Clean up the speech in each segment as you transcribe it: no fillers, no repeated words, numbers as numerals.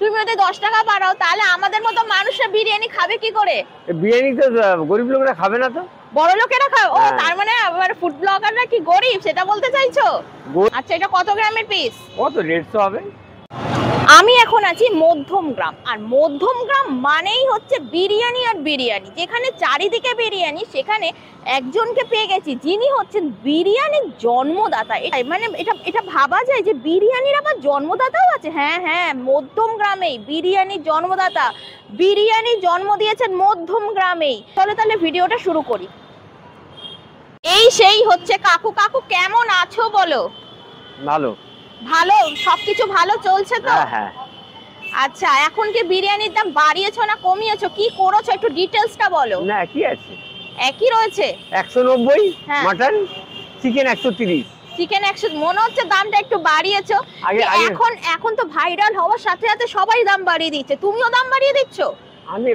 তুমি যদি 10 টাকা বাড়াও তাহলে আমাদের মতো মানুষরা বিরিয়ানি খাবে কি করে? বিরিয়ানি তো গরিব লোকরা খাবে না তো। বড় লোকেরা খায়। ও তার মানে ফুড ব্লগাররা কি গরিব সেটা বলতে চাইছো? আচ্ছা এটা কত গ্রামের পিস? কত 150 হবে। আমি এখন আছি মধ্যমগ্রাম, আর মধ্যমগ্রাম মানেই হচ্ছে বিরিয়ানি আর বিরিয়ানি। যেখানে চারিদিকে বিরিয়ানি সেখানে একজনকে পেয়ে গেছি যিনি হচ্ছেন বিরিয়ানির জন্মদাতা। মানে এটা ভাবা যায় যে বিরিয়ানির আবার জন্মদাতাও আছে। হ্যাঁ হ্যাঁ, মধ্যমগ্রামেই বিরিয়ানির জন্মদাতা, বিরিয়ানি জন্ম দিয়েছেন মধ্যমগ্রামেই। চলো তাহলে ভিডিওটা শুরু করি। এই সেই হচ্ছে কাকু। কাকু কেমন আছো বলো? ভালো ভালো, সবকিছু ভালো চলছে তো? হ্যাঁ। আচ্ছা এখন কি বিরিয়ানির দাম বাড়িয়েছো না কমিয়েছো, কি করেছো একটু ডিটেইলসটা বলো। না কি আছে, একই রয়েছে। 190, হ্যাঁ। Mutton, chicken 130। চিকেন 100, মনে হচ্ছে দামটা একটু বাড়িয়েছো। এখন তো ভাইরাল হওয়ার সাথে সাথে সবাই দাম বাড়িয়ে দিচ্ছে, তুমিও দাম বাড়িয়ে দিচ্ছ। আমি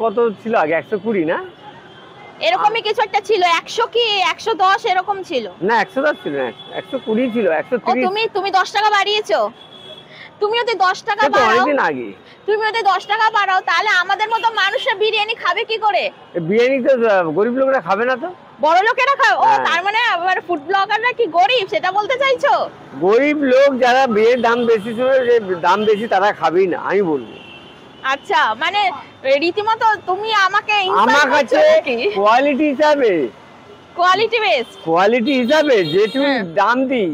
কত ছিল আগে? 120 না এরকমই কিছু একটা ছিল, 100 কি 110 এরকম ছিল না, 110 ছিল না, 120 ছিল, 130। তুমি 10 টাকা বাড়িয়েছো। তুমি যদি 10 টাকা বাড়াও, অনেকদিন আগে তুমি যদি 10 টাকা বাড়াও তাহলে আমাদের মতো মানুষরা বিরিয়ানি খাবে কি করে? বিরিয়ানি তো গরিব লোকরা খাবে না তো। বড় লোকেরা খায়। ও তার মানে ফুড ব্লগাররা কি গরিব সেটা বলতে চাইছো? গরিব লোক যারা বিয়ের দাম বেশি ছিল, যে দাম বেশি তারা খাবেই না আমি বলবো। আচ্ছা মানে রীতিমতো তুমি আমাকে আমার কাছে কোয়ালিটি হিসাবে যেটুকু দাম দিই,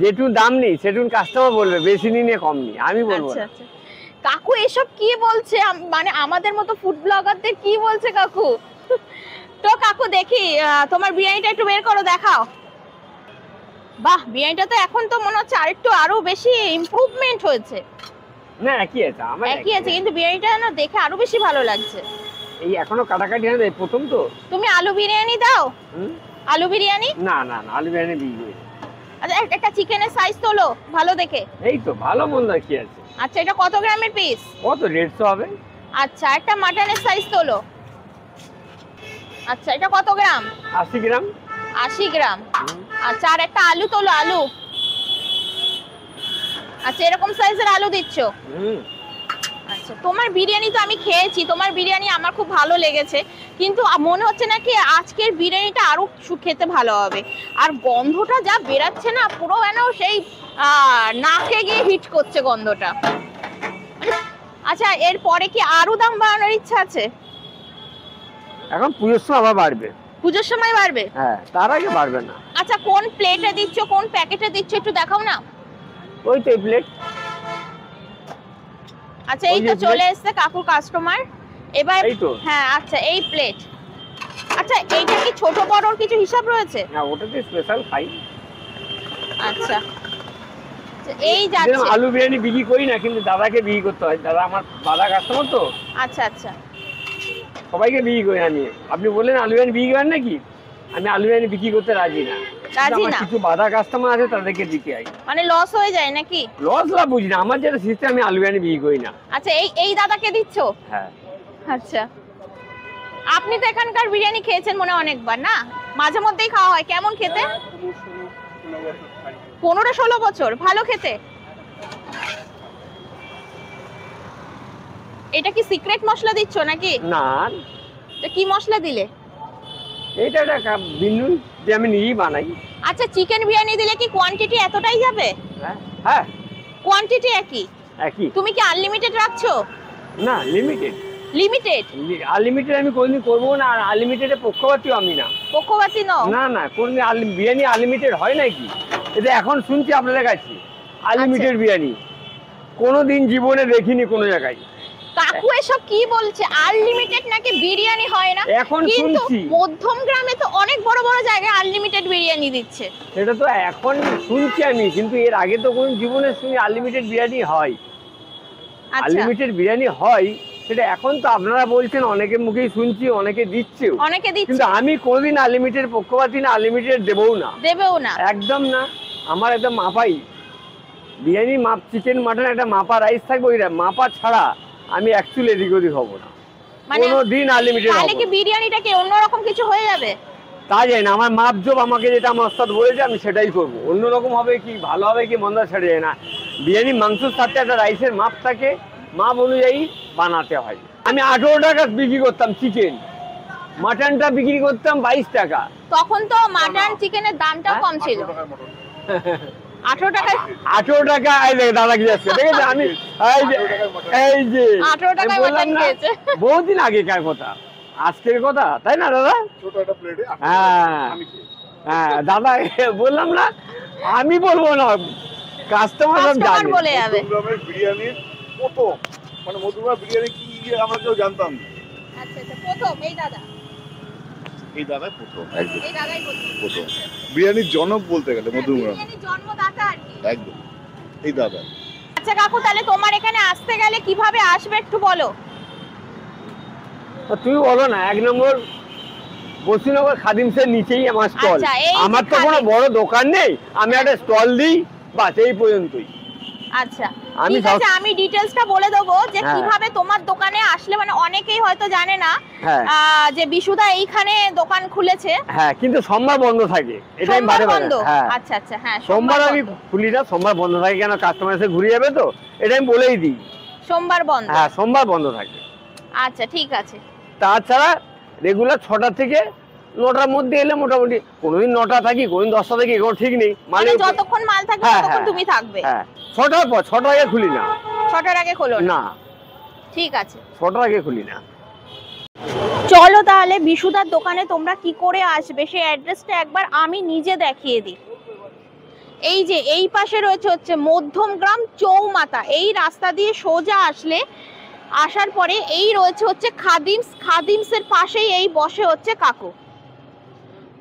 যেটুকু দাম নেই সেটুকু কাস্টমার বলবে, বেশি নিয়ে কম নি, আমি বলবো না। আচ্ছা কাকু এসব কি বলছে, মানে আমাদের মতো ফুড ব্লগারদের কি বলছে কাকু? তো কাকু দেখি তোমার বিরিয়ানিটা একটু বের করো, দেখাও। বাহ, বিরিয়ানিটা তো এখন তো মনে হচ্ছে আরো বেশি ইমপ্রুভমেন্ট হয়েছে। না একই আছে, আমার একই আছে, কিন্তু বিরিয়ানিটা না দেখে আরো বেশি ভালো লাগছে। এই এখনো কাটাকাটি হয় না, প্রথম তো। তুমি আলু বিরিয়ানি দাও। আলু বিরিয়ানি না না না, আলু বিরিয়ানি দিই। আচ্ছা একটা চিকেনের সাইজ তোলো ভালো দেখে। এই তো ভালো মন্দ কি আছে। আচ্ছা এটা কত গ্রামের পিস? কত 150 হবে। আচ্ছা একটা মাটনের সাইজ তোলো। আচ্ছা এটা কত গ্রাম? 80 গ্রাম। 80 গ্রাম। আচ্ছা আর একটা আলু তোলো, আলু। আচ্ছা এরকম সাইজের আলু দিচ্ছ। আচ্ছা তোমার বিরিয়ানি তো আমি খেয়েছি, তোমার বিরিয়ানি আমার খুব ভালো লেগেছে, কিন্তু মনে হচ্ছে নাকি আজকের বিরিয়ানিটা আরো খেতে ভালো হবে। আর গন্ধটা যা বেরাচ্ছে না, পুরো যেন সেই নাকে গিয়ে হিট করছে গন্ধটা। আচ্ছা এরপরে কি আরো দাম বাড়ানোর ইচ্ছা আছে? এখন পুজোর সময় আবার বাড়বে। পুজোর সময় বাড়বে? হ্যাঁ, তার আগে বাড়বে না। আচ্ছা কোন প্লেটে দিচ্ছ, কোন প্যাকেটে দিচ্ছ একটু দেখাও না। ওই তো এই প্লেট। আচ্ছা এই তো চলে এসেছে কাকুর কাস্টমার এবার। হ্যাঁ আচ্ছা এই প্লেট। আচ্ছা এইটা কি ছোট বড়র কিছু হিসাব রয়েছে? না ওটাতে স্পেশাল খাই। আচ্ছা এই যাচ্ছে। আলু বিরিয়ানি বিক্রি করি না, কিন্তু দাদাকে বিক্রি করতে হয়, দাদা আমার দাদা কাস্টমার তো। আচ্ছা আচ্ছা সবাইকে বিক্রি করি আমি। আপনি বললেন আলু বিরিয়ানি বিক্রি করেন নাকি, আমি আলু বিরিয়ানি বিক্রি করতে রাজি না। কিছু বাধা কাস্টমার আছে তাদেরকে দিতে হয়। মানে লস হয়ে যায় নাকি? লস লাভ বুঝি না, আমার যেটা সিস্টেম, আমি আলু বিরিয়ানি বিক্রি করি না। আচ্ছা এই দাদাকে দিচ্ছ? হ্যাঁ। আচ্ছা আপনি তো এখানকার বিরিয়ানি খেয়েছেন মনে অনেকবার না? মাঝে মধ্যেই খাওয়া হয়, কেমন খেতে? 15-16 বছর। ভালো খেতে? এটা কি সিক্রেট মশলা দিচ্ছ নাকি? না। এটা কি মশলা দিলে? এটা একটা বিনুন যে আমি নিজেই বানাই। আচ্ছা চিকেন বিরিয়ানি দিলে কি কোয়ান্টিটি এতটাই যাবে? হ্যাঁ কোয়ান্টিটি একই। তুমি কি আনলিমিটেড রাখছো? না লিমিটেড। লিমিটেড? আনলিমিটেড আমি কোনদিন করবো না, আর আনলিমিটেডের পক্ষপাতী আমি না। পক্ষপাতী নও? না না, কোনদিন বিরিয়ানি আনলিমিটেড হয় নাকি? এটা এখন শুনছি আপনাদের কাছে আনলিমিটেড বিরিয়ানি, কোনোদিন জীবনে দেখিনি কোনো জায়গায়। কাকু এসব কি বলছে? আনলিমিটেড নাকি বিরিয়ানি হয় না? এখন শুনছি মধ্যমগ্রামে তো অনেক বড় বড় জায়গায় আনলিমিটেড বিরিয়ানি দিচ্ছে। সেটা তো এখন শুনছি আমি, কিন্তু এর আগে তো কোন জীবনে শুনি আনলিমিটেড বিরিয়ানি হয়। আনলিমিটেড বিরিয়ানি হয় সেটা এখন তো আপনারা বলছেন, অনেকের মুখেই শুনছি, অনেকে দিচ্ছেও, কিন্তু আমি কোনোদিন আনলিমিটেড পক্ষপাতী না, আনলিমিটেড দেবও না, একদম না। আমার একদম মাপাই বিরিয়ানি, মাপ চিকেন মাটন একটা মাপা রাইস থাকবে, ওই মাপা ছাড়া আমি অ্যাকচুয়ালি এদিক ওদিক হবো না, কোনোদিন আনলিমিটেড। তাহলে কি বিরিয়ানিটা কি অন্যরকম কিছু হয়ে যাবে? তা যায় না, আমার মাপ জোপ আমাকে যেটা আমার ওস্তাদ বলেছে আমি সেটাই করবো, অন্যরকম হবে কি ভালো হবে কি মন্দ সেটা যায় না। বিরিয়ানি মাংসের সাথে একটা রাইসের মাপ থাকে, মাপ অনুযায়ী বানাতে হয়। আমি 18 টাকা বিক্রি করতাম চিকেন, মাটনটা বিক্রি করতাম 22 টাকা। তখন তো মাটন চিকেনের দামটাও কম ছিল। 18 টাকায় 18 টাকা। এই যে দাদা কি যাচ্ছে দেখেছেন, আমি এই যে 18 টাকায় মাটন খেয়েছে। বহুদিন আগেকার কথা, আজকের কথা, তাই না দাদা? ছোট একটা প্লেটে হ্যাঁ হ্যাঁ দাদা, বললাম না, আমি বলবো না, কাস্টমার সব জানে। বলে যাবে মধ্যমগ্রামের বিরিয়ানির প্রথম, মানে মধ্যমগ্রাম বিরিয়ানি কি আমরা কেউ জানতাম না। আচ্ছা আচ্ছা, প্রথম এই দাদা, এই দাদাই প্রথম, একদম এই দাদাই প্রথম বিরিয়ানির জনক বলতে গেলে মধ্যমগ্রাম, বিরিয়ানির জন্মদাতা আর কি। একদম এই দাদা। আচ্ছা কাকু, তাহলে তোমার এখানে আসতে গেলে কিভাবে আসবে একটু বলো। তুমি বলো না, 1 নম্বর বসিনগর খাদিমসের নিচেই আমার স্টল। আচ্ছা, এই যে আমার তো কোনো বড় দোকান নেই, আমি একটা স্টল দিই, বাস এই পর্যন্তই। আচ্ছা আমি ঠিক আছে, আমি ডিটেইলসটা বলে দেবো যে হ্যাঁ। কিভাবে তোমার দোকানে আসলে, মানে অনেকেই হয়তো জানে না হ্যাঁ যে বিশুদা এইখানে দোকান খুলেছে। হ্যাঁ, কিন্তু সোমবার বন্ধ থাকে, এটা আমি সোমবার বারে বারে। বন্ধ? হ্যাঁ আচ্ছা আচ্ছা, হ্যাঁ সোমবার আমি বন্ধ। খুলি না, সোমবার বন্ধ থাকে কেন, কাস্টমার এসে ঘুরে যাবে তো, এটা আমি বলেই দিই। সোমবার বন্ধ? হ্যাঁ সোমবার বন্ধ থাকে। আচ্ছা ঠিক আছে। তাছাড়া রেগুলার 6টা থেকে 9টার মধ্যে এলে মোটামুটি, কোনোদিন 9টা থাকি, কোনোদিন 10টা থাকি, কোনো ঠিক নেই। মানে যতক্ষণ মাল থাকবে হ্যাঁ, ততক্ষণ হ্যাঁ, তুমি থাকবে? হ্যাঁ 6টার পর, 6টার আগে খুলি না। 6টার আগে খোলো না? না, ঠিক আছে, 6টার আগে খুলি না। চলো তাহলে বিশুদার দোকানে তোমরা কি করে আসবে সেই অ্যাড্রেসটা একবার আমি নিজে দেখিয়ে দিই। এই যে এই পাশে রয়েছে হচ্ছে মধ্যমগ্রাম চৌমাথা, এই রাস্তা দিয়ে সোজা আসলে, আসার পরে এই রয়েছে হচ্ছে খাদিমস, খাদিমসের পাশেই এই বসে হচ্ছে কাকু।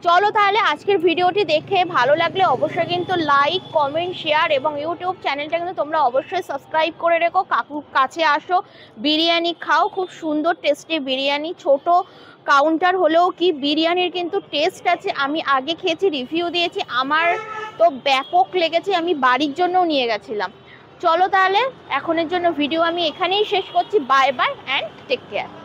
চলো তাহলে আজকের ভিডিওটি দেখে ভালো লাগলে অবশ্যই কিন্তু লাইক, কমেন্ট, শেয়ার এবং ইউটিউব চ্যানেলটা কিন্তু তোমরা অবশ্যই সাবস্ক্রাইব করে রেখো। কাকুর কাছে আসো, বিরিয়ানি খাও, খুব সুন্দর টেস্টি বিরিয়ানি। ছোট কাউন্টার হলেও কি বিরিয়ানির কিন্তু টেস্ট আছে। আমি আগে খেয়েছি, রিভিউ দিয়েছি, আমার তো ব্যাপক লেগেছে, আমি বাড়ির জন্যও নিয়ে গেছিলাম। চলো তাহলে এখনের জন্য ভিডিও আমি এখানেই শেষ করছি। Bye bye and take care.